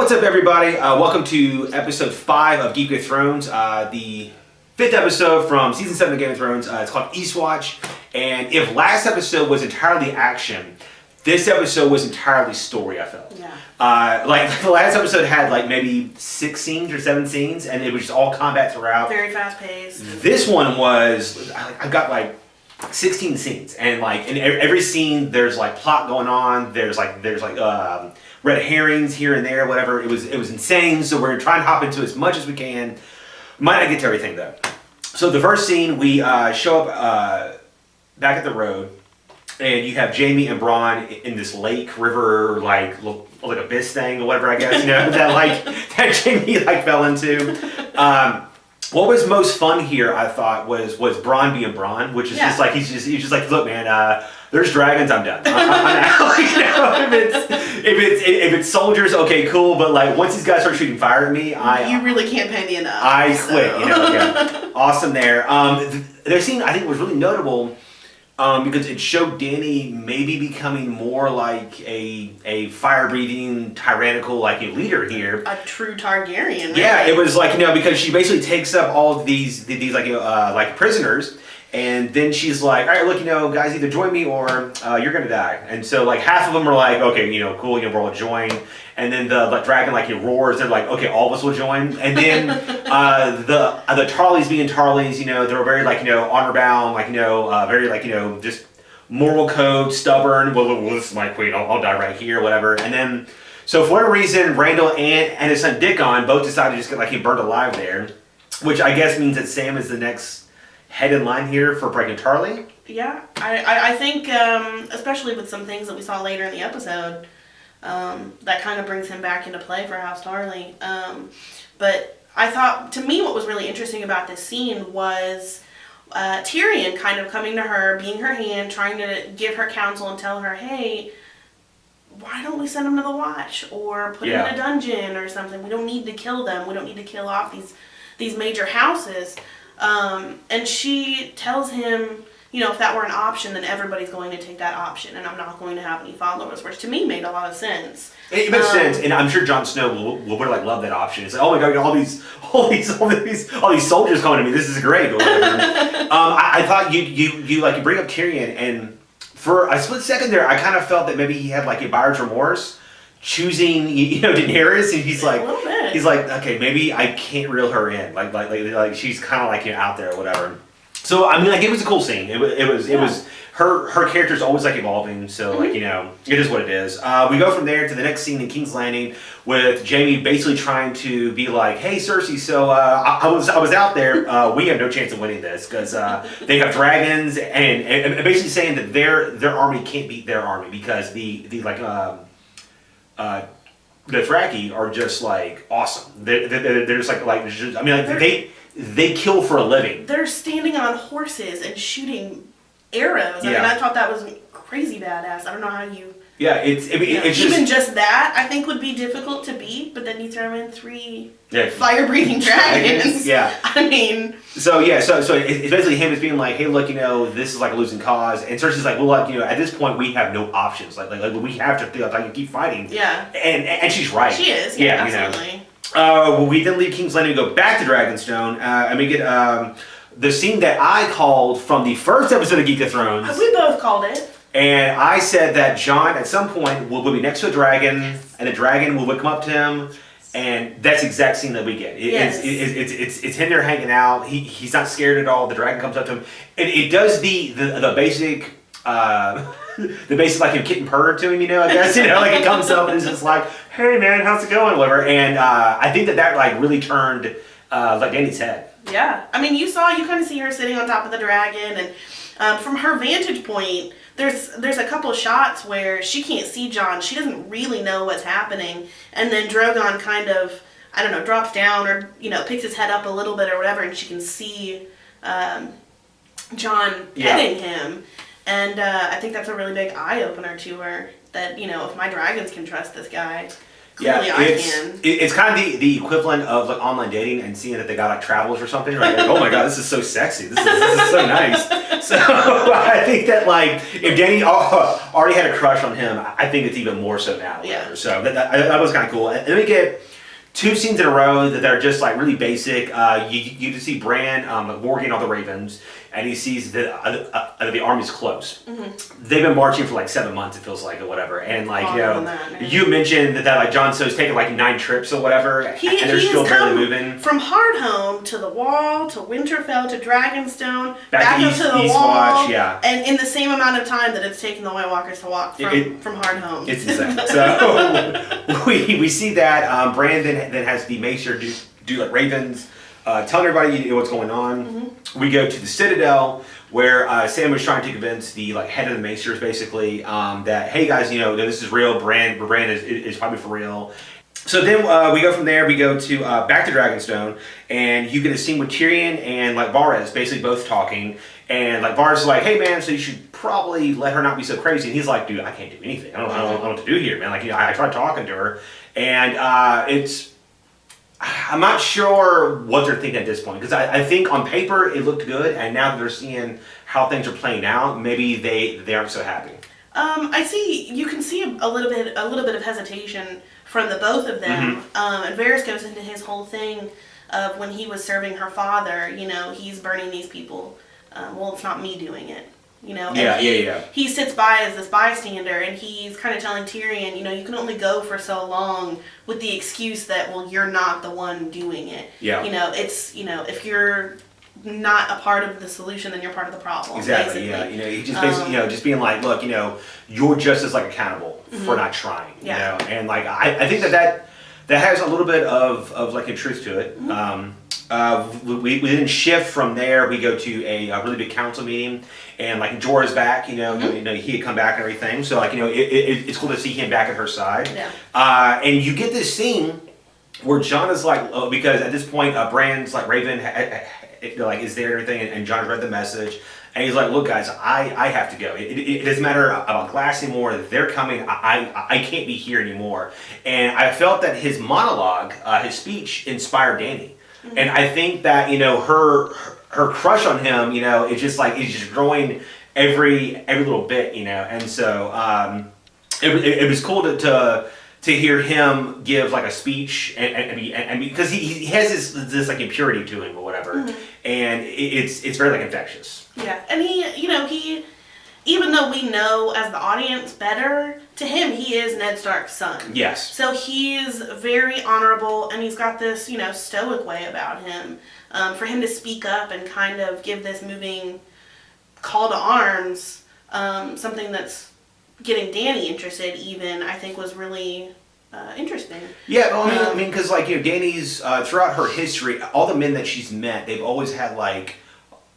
What's up, everybody? Welcome to episode 5 of Geek with Thrones, the 5th episode from season 7 of Game of Thrones. It's called Eastwatch, and if last episode was entirely action, this episode was entirely story, I felt. Yeah. Like the last episode had like maybe 6 scenes or 7 scenes, and it was just all combat throughout. Very fast paced. This one was, I've got like 16 scenes, and like in every scene there's like plot going on. There's red herrings here and there, whatever. It was insane. So we're trying to hop into as much as we can. Might not get to everything though. So the first scene, we show up back at the road, and you have Jaime and Bronn in this lake, river, like abyss thing or whatever, I guess, that Jaime fell into. What was most fun here, I thought, was Bronn being Bronn, which is just like he's just like, look, man, there's dragons, I'm done. I'm out. If it's soldiers, okay, cool, but like once these guys start shooting fire at me, you really can't pay me enough. I quit. Yeah. Awesome there. Their scene I think was really notable. Because it showed Dany maybe becoming more like a fire-breathing, tyrannical leader here. A true Targaryen. Really. Yeah, it was because she basically takes up all of these prisoners, and then she's like, all right, look, guys, either join me or you're gonna die. And so half of them are like, okay, cool, we're all join. And then the dragon roars. They're like, okay, all of us will join. And then the Tarleys being Tarleys, they're very honor bound, very just moral code, stubborn. Well, this is my queen. I'll die right here, whatever. And then so for whatever reason, Randall and his son Dickon both decided to just get burned alive there, which I guess means that Sam is the next head in line here for breaking Tarley. Yeah, I think especially with some things that we saw later in the episode. That kind of brings him back into play for House Tarly. But I thought, to me, what was really interesting about this scene was Tyrion kind of coming to her, being her hand, trying to give her counsel and tell her, hey, why don't we send them to the Watch or put them in a dungeon or something? We don't need to kill them. We don't need to kill off these major houses. And she tells him, if that were an option, then everybody's going to take that option, and I'm not going to have any followers, which to me made a lot of sense. It makes sense, and I'm sure Jon Snow will love that option. It's like, oh my god, all these soldiers coming to me. This is great. Or whatever. I thought you bring up Tyrion, and for a split second there, I kind of felt that maybe he had a buyer's remorse choosing Daenerys, and he's like, a little bit. He's like, okay, maybe I can't reel her in, like she's kind of out there or whatever. So it was a cool scene. It was her character's always evolving. So it is what it is. We go from there to the next scene in King's Landing with Jaime basically trying to be like, hey Cersei, so I was out there. We have no chance of winning this because they have dragons, and basically saying that their army can't beat their army because the Dothraki are just awesome. They're just they kill for a living. They're standing on horses and shooting arrows. I thought that was crazy badass. I don't know how you... Yeah, it's even just that, I think, would be difficult to beat, but then you throw in 3 fire-breathing dragons. Yeah. I mean... So it's basically him as being like, hey, look, this is a losing cause. And Cersei's like, well, at this point, we have no options. We have to keep fighting. Yeah. And she's right. She is, absolutely. We then leave King's Landing and go back to Dragonstone, and we get the scene that I called from the first episode of Geek of Thrones. We both called it. And I said that Jon, at some point, will be next to a dragon, and the dragon will come up to him, and that's the exact scene that we get. It's him there hanging out. He's not scared at all. The dragon comes up to him. It does the basic... the basic kitten purr to him, I guess, it comes up and it's just like, hey man, how's it going, whatever. And I think that really turned Dany's head. Yeah, I mean, you kind of see her sitting on top of the dragon, and from her vantage point, there's a couple of shots where she can't see Jon. She doesn't really know what's happening, and then Drogon kind of, I don't know, drops down or picks his head up a little bit or whatever, and she can see Jon petting him. And I think that's a really big eye-opener to her, that, if my dragons can trust this guy. Clearly Yeah, I can. It's kind of the equivalent of like online dating and seeing that they got like travels or something. Like, oh my god, this is so sexy. This is so nice. So I think that like if Danny already had a crush on him, I think it's even more so now. Yeah. So that was kind of cool. And then we get 2 scenes in a row that are just like really basic. You just see Bran warging all the ravens, and he sees that the army's close. Mm-hmm. They've been marching for like 7 months, it feels like, or whatever. And like you mentioned that like Jon Snow's taken like 9 trips or whatever, and they're still barely moving. From Hardhome to the Wall to Winterfell to Dragonstone, back to up to the Eastwatch, Wall, yeah. and in the same amount of time that it's taken the White Walkers to walk from Hardhome. It's insane. So we see that Brandon then has the Maester do like ravens, telling everybody what's going on. Mm-hmm. We go to the Citadel where Sam was trying to convince the like head of the Maesters basically that hey guys, this is real. Bran is probably for real. So then we go from there. We go to back to Dragonstone, and you get a scene with Tyrion and like Varys basically both talking. And like Varys is like, hey man, so you should probably let her not be so crazy. And he's like, dude, I can't do anything. I don't know what to do here, man. Like I tried talking to her, and I'm not sure what they're thinking at this point, because I think on paper it looked good, and now that they're seeing how things are playing out, maybe they aren't so happy. You can see a little bit of hesitation from the both of them. Mm-hmm. And Varys goes into his whole thing of when he was serving her father, he's burning these people. Well, it's not me doing it. He sits by as this bystander, and he's kind of telling Tyrion, you can only go for so long with the excuse that, well, you're not the one doing it. Yeah. It's, if you're not a part of the solution, then you're part of the problem. Exactly. Basically. Yeah. He just basically, just being like, look, you're just as like accountable mm-hmm. for not trying. Yeah. And like I think that has a little bit of like a truth to it. Mm-hmm. We then shift from there. We go to a really big council meeting, and like Jorah's back. Mm-hmm. He had come back and everything. So like it's cool to see him back at her side. Yeah. And you get this scene where Jon is like, because at this point, Bran's like Raven is there and everything, and Jon's read the message, and he's like, look guys, I have to go. It doesn't matter about Glass anymore. They're coming. I can't be here anymore. And I felt that his monologue, his speech, inspired Dany. Mm-hmm. And I think that her crush on him, it's just growing every little bit, and so it was cool to hear him give like a speech and because he has this like impurity to him or whatever, mm-hmm. and it's very like infectious. Yeah, and he even though we know as the audience better, to him he is Ned Stark's son. Yes. So he's very honorable, and he's got this stoic way about him. For him to speak up and kind of give this moving call to arms, something that's getting Dany interested even, I think was really interesting. Yeah, well, I mean, because like Dany's throughout her history, all the men that she's met, they've always had like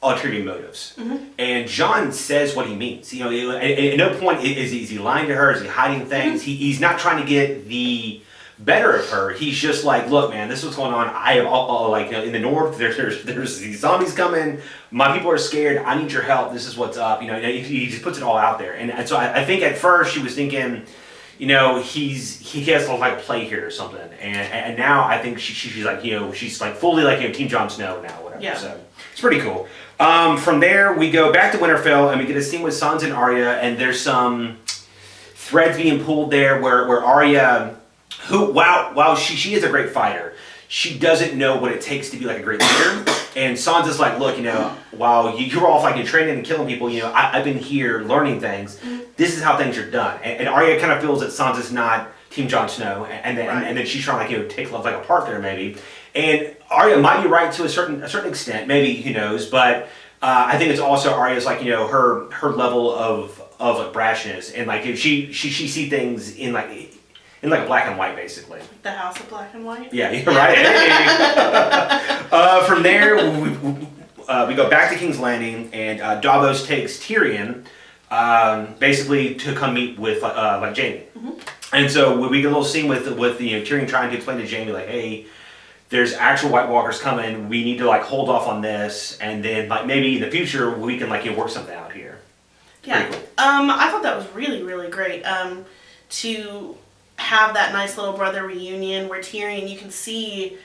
ulterior motives, mm-hmm. and Jon says what he means. At no point is he lying to her, is he hiding things. Mm-hmm. He's not trying to get the better of her. He's just like, look, man, this is what's going on. I have all like in the north. There's these zombies coming. My people are scared. I need your help. This is what's up. He just puts it all out there. And so I think at first she was thinking, he has to like play here or something. And now I think she's like, she's like fully like Team Jon Snow now, whatever. Yeah. So it's pretty cool. From there we go back to Winterfell, and we get a scene with Sansa and Arya, and there's some threads being pulled there where Arya, who while she is a great fighter, she doesn't know what it takes to be like a great leader. And Sansa's like, look, while you're off like in training and killing people, I've been here learning things. Mm-hmm. This is how things are done. And Arya kind of feels that Sansa's not Team Jon Snow, and then she's trying to take love like a part there maybe. And Arya might be right to a certain extent, maybe, who knows, but I think it's also Arya's like her level of like brashness, and like if she see things in like black and white, basically. The House of Black and White? Yeah, you're right. From there, we go back to King's Landing, and Davos takes Tyrion basically to come meet with like Jaime. Mm-hmm. And so we get a little scene with Tyrion trying to explain to Jaime like, hey, there's actual White Walkers coming. We need to like hold off on this, and then like maybe in the future we can like work something out here. Yeah. Cool. I thought that was really, really great. To have that nice little brother reunion where Tyrion, you can see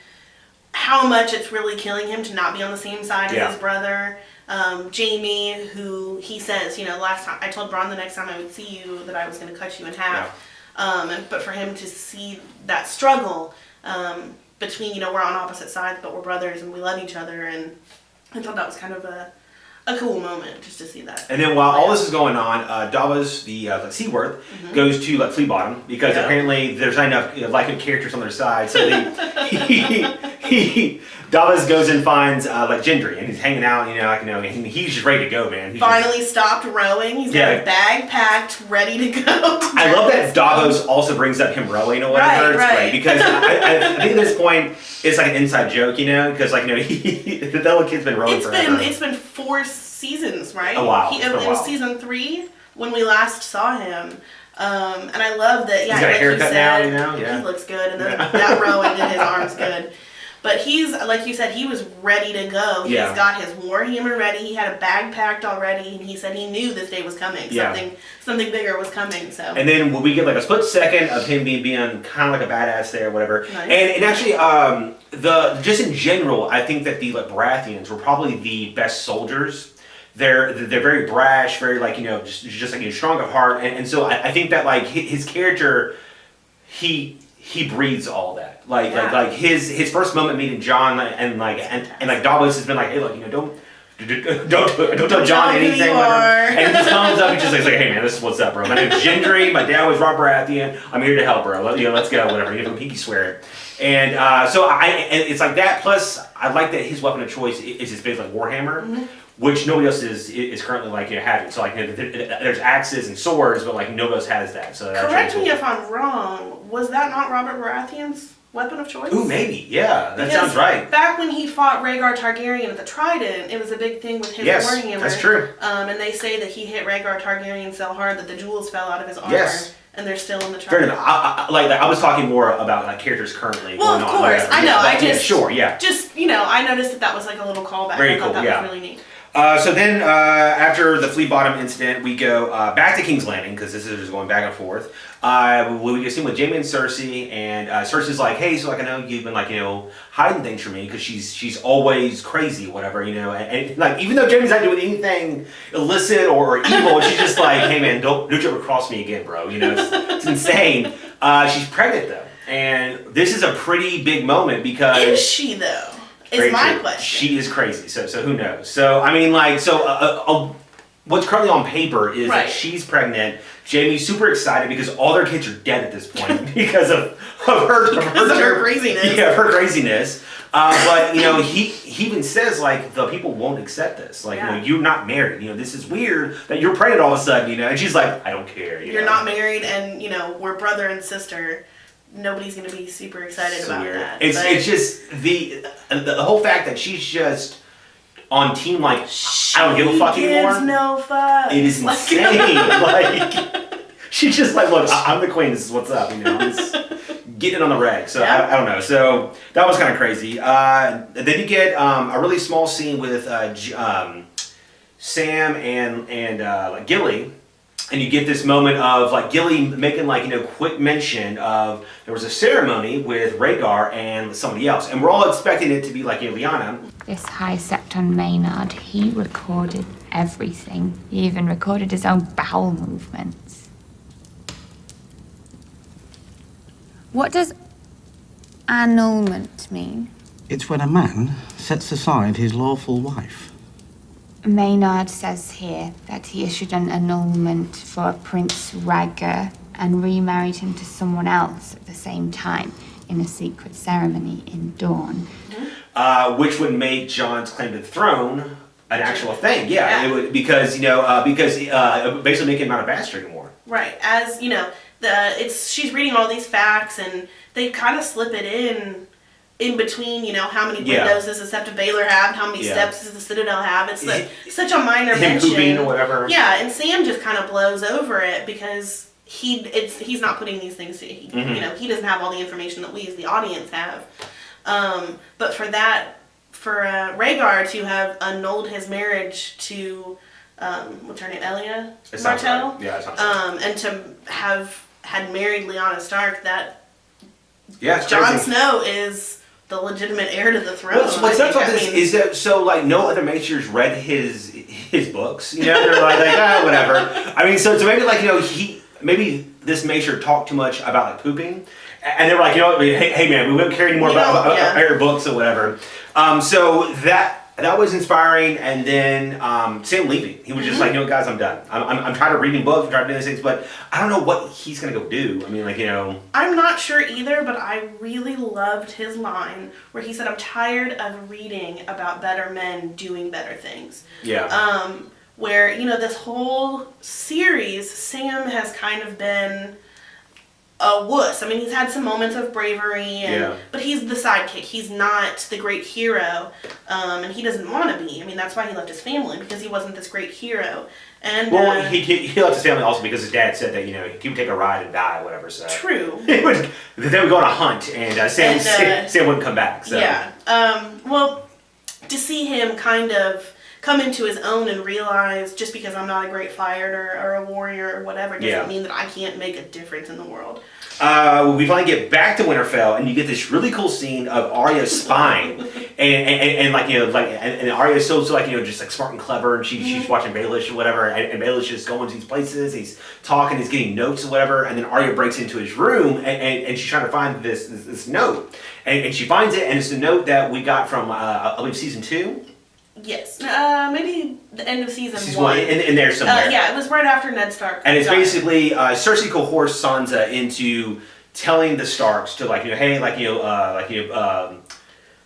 how much it's really killing him to not be on the same side as his brother. Jamie, who he says, last time I told Bronn the next time I would see you that I was going to cut you in half. But for him to see that struggle between, we're on opposite sides, but we're brothers and we love each other, and I thought that was kind of a cool moment just to see that. And then while all this is going on, Davos, the Seaworth, goes to Flea Bottom because apparently there's not enough likely characters on their side. So Davos goes and finds Gendry, and he's hanging out. He's just ready to go, man. He finally stopped rowing. He's got his bag packed, ready to go. I love that Davos also brings up him rowing or whatever. It's great because I think at this point it's like an inside joke, because the little kid's been rowing forever. It's been 4 seasons, right? Oh wow! It was season 3 when we last saw him, and I love that. Yeah, he's got a haircut now. He looks good, and that rowing in his arm's good. But he's, like you said, he was ready to go. He's got his warhammer ready. He had a bag packed already, and he said he knew this day was coming. Something bigger was coming. So. And then we get a split second of him being kind of like a badass there, or whatever. Nice. And actually, just in general, I think that the Baratheons were probably the best soldiers. They're very brash, very just strong of heart, and so I think that his character, he breathes all that. Like his first moment meeting Jon and Davos has been like, hey, look, don't tell Jon anything. And he just comes up and just like, hey man, this is what's up, bro. My name's Gendry. My dad was Rob Baratheon. I'm here to help, bro. Let's go, whatever. You have a pinky swear. And and it's like that. Plus, I like that his weapon of choice is his big warhammer. Which nobody else is currently having. So there's axes and swords, but nobody else has that. So correct me if I'm wrong. Was that not Robert Baratheon's weapon of choice? Ooh, maybe. Yeah, that sounds right. Back when he fought Rhaegar Targaryen at the Trident, it was a big thing with his warhammer. Yes, that's true. And they say that he hit Rhaegar Targaryen so hard that the jewels fell out of his armor. Yes. And they're still in the Trident. Fair enough. I was talking more about characters currently going on. Well, of course. I know. I noticed that was a little callback. Very cool. That was really neat. So then, after the Flea Bottom incident, we go back to King's Landing, because this is just going back and forth. We get seen with Jaime and Cersei, and Cersei's like, hey, so I know you've been hiding things from me, because she's always crazy, whatever, and even though Jaime's not doing anything illicit or evil, she's just like, hey man, don't you ever cross me again, bro. It's insane. She's pregnant though, and this is a pretty big moment because is she though? Is my question. She is crazy, so who knows? So what's currently on paper is that she's pregnant. Jamie's super excited because all their kids are dead at this point because of her craziness. Yeah, her craziness. But he even says the people won't accept this. You're not married. This is weird that you're pregnant all of a sudden. And she's like, I don't care. You're not married, and we're brother and sister. Nobody's going to be super excited about that. It's just the whole fact that she's just on team I don't give a fuck anymore. Gives no fuck. It is insane. She's just look, I'm the queen. This is what's up. I'm just getting it on the reg. So I don't know. So that was kind of crazy. Then you get a really small scene with Sam and Gilly. And you get this moment of Gilly making quick mention of there was a ceremony with Rhaegar and somebody else, and we're all expecting it to be Lyanna. This High Septon Maynard, he recorded everything. He even recorded his own bowel movements. What does annulment mean? It's when a man sets aside his lawful wife. Maynard says here that he issued an annulment for Prince Rhaegar and remarried him to someone else at the same time in a secret ceremony in Dorne. Which would make Jon's claim to the throne an actual thing. It would because basically make him not a bastard anymore. Right. As she's reading all these facts, and they kind of slip it in between, how many windows does the Sept of Baelor have, how many steps does the Citadel have. It's such a minor mention. Pooping or whatever. Yeah, and Sam just kind of blows over it because he's not putting these things to, he doesn't have all the information that we as the audience have. But for Rhaegar to have annulled his marriage to, what's her name, Elia Martell? Right. Yeah, it's not and to have had married Lyanna Stark, that Yeah, it's Jon crazy. Snow is the legitimate heir to the throne. What's nuts about this is that so like no other maesters read his books, you know, they're like whatever. I mean, so maybe like maybe this maester talked too much about like pooping, and they were like, you know, hey man, we won't care anymore about your books or whatever. So that was inspiring, and then Sam leaving. He was just like, you know, guys, I'm done. I'm tired of reading books, I'm tired of doing these things, but I don't know what he's gonna go do. I mean, like, you know, I'm not sure either, but I really loved his line where he said, "I'm tired of reading about better men doing better things." yeah. Where, you know, this whole series, Sam has kind of been a wuss. I mean, he's had some moments of bravery, but he's the sidekick. He's not the great hero, and he doesn't want to be. I mean, that's why he left his family, because he wasn't this great hero. And he left his family also because his dad said that, you know, he would take a ride and die, whatever. So true. they would go on a hunt, and Sam wouldn't come back. So. Yeah. Well, to see him kind of come into his own and realize just because I'm not a great fighter or a warrior or whatever doesn't mean that I can't make a difference in the world. We finally get back to Winterfell, and you get this really cool scene of Arya spying, and like, you know, like, and Arya is so like, you know, just like smart and clever, and she's watching Baelish or whatever, and Baelish is going to these places, he's talking, he's getting notes or whatever, and then Arya breaks into his room, and she's trying to find this note, and she finds it, and it's the note that we got from I believe season 2. Yes, maybe the end of season 1. In there somewhere. Yeah, it was right after Ned Stark. And it's basically Cersei coerced Sansa into telling the Starks to, like, you know, hey, like, you know,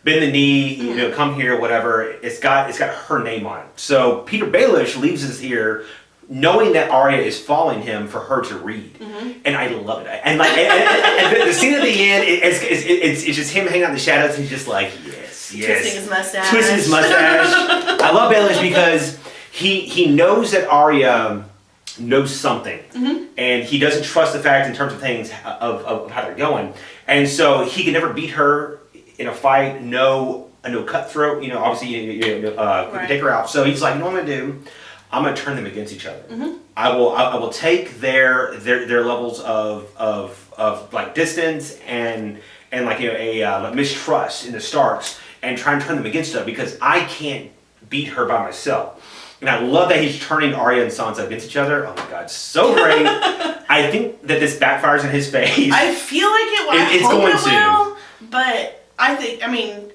bend the knee, you know, come here, whatever. It's got her name on it. So Peter Baelish leaves us here, knowing that Arya is following him for her to read, and I love it. And like, and the scene at the end, it's just him hanging out in the shadows. And he's just like, yes, twisting his mustache. I love Baelish because he knows that Arya knows something, and he doesn't trust the fact in terms of things of how they're going, and so he can never beat her in a fight. No cutthroat. You know, obviously, you can take her out. So he's like, you know what I'm gonna do? I'm gonna turn them against each other. I will take their levels of like distance and like, you know, a mistrust in the Starks, and try and turn them against her because I can't beat her by myself. And I love that he's turning Arya and Sansa against each other. Oh my god, so great! I think that this backfires in his face. I feel like it will. It's going to. But I mean,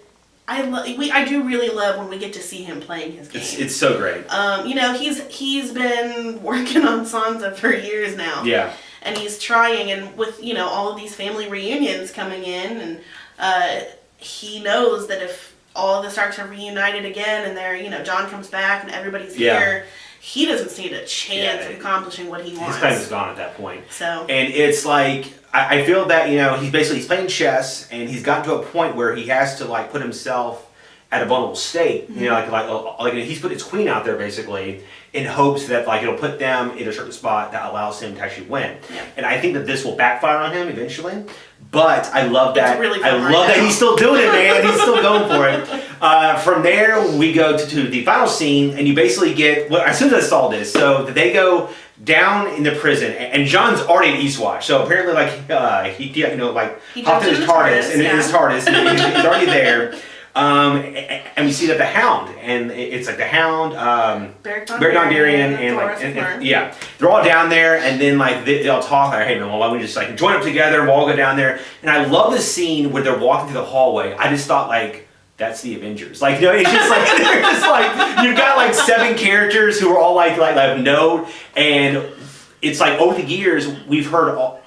I do really love when we get to see him playing his game. It's so great. You know, he's been working on Sansa for years now. Yeah. And he's trying, and with, you know, all of these family reunions coming in, and he knows that if all of the Starks are reunited again, and they're, you know, Jon comes back and everybody's here, he doesn't stand a chance of accomplishing what he wants. His claim is gone at that point. So. And it's like, I feel that, you know, he's playing chess, and he's gotten to a point where he has to like put himself at a vulnerable state. You know, like he's put his queen out there basically in hopes that like it'll put them in a certain spot that allows him to actually win. Yeah. And I think that this will backfire on him eventually. But I love that. Really that he's still doing it, man. He's still going for it. From there, we go to the final scene, and you basically get. Well, as soon as I saw this, so they go down in the prison, and John's already in Eastwatch. So apparently, like he you know, like hopped in his TARDIS, and his TARDIS, and he's already there. And we see that the Hound, and it's like the Hound, Beric Dondarrion, and yeah, they're all down there, and then like they all talk like, hey man, well, why don't we just like join up together and we'll all go down there. And I love this scene where they're walking through the hallway. I just thought like, that's the Avengers. Like, you know, it's just like they're just like you've got like 7 characters who are all like note, and it's like over the years we've heard all.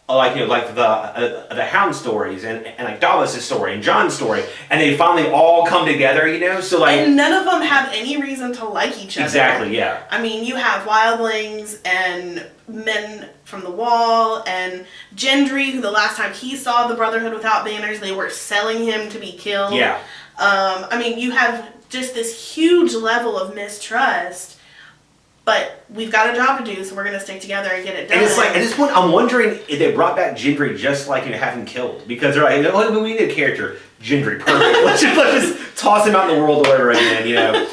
Like, you know, like the Hound stories and like Davos' story and John's story, and they finally all come together, you know. So like, and none of them have any reason to like each other. Exactly, yeah. I mean, you have wildlings and men from the Wall and Gendry, who the last time he saw the Brotherhood without banners, they were selling him to be killed. Yeah. I mean, you have just this huge level of mistrust. But we've got a job to do, so we're going to stick together and get it done. And it's like, at this point, I'm wondering if they brought back Gendry just like, you know, have him killed. Because they're like, you know, we need a character. Gendry, perfect. let's just toss him out in the world over again, you know.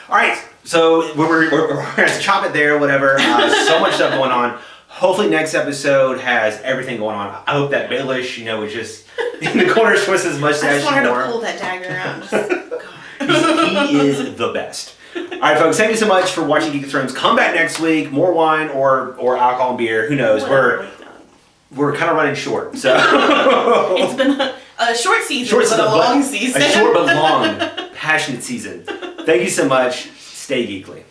All right, so we're going to chop it there, whatever. So much stuff going on. Hopefully next episode has everything going on. I hope that Baelish, is just in the corner twists his mustache I just want her more. to pull that dagger out. He is the best. All right, folks. Thank you so much for watching Geek of Thrones. Come back next week. More wine or alcohol and beer. Who knows? Whatever. We're kind of running short. So It's been a short season, but a long season. A short but long, passionate season. Thank you so much. Stay geekly.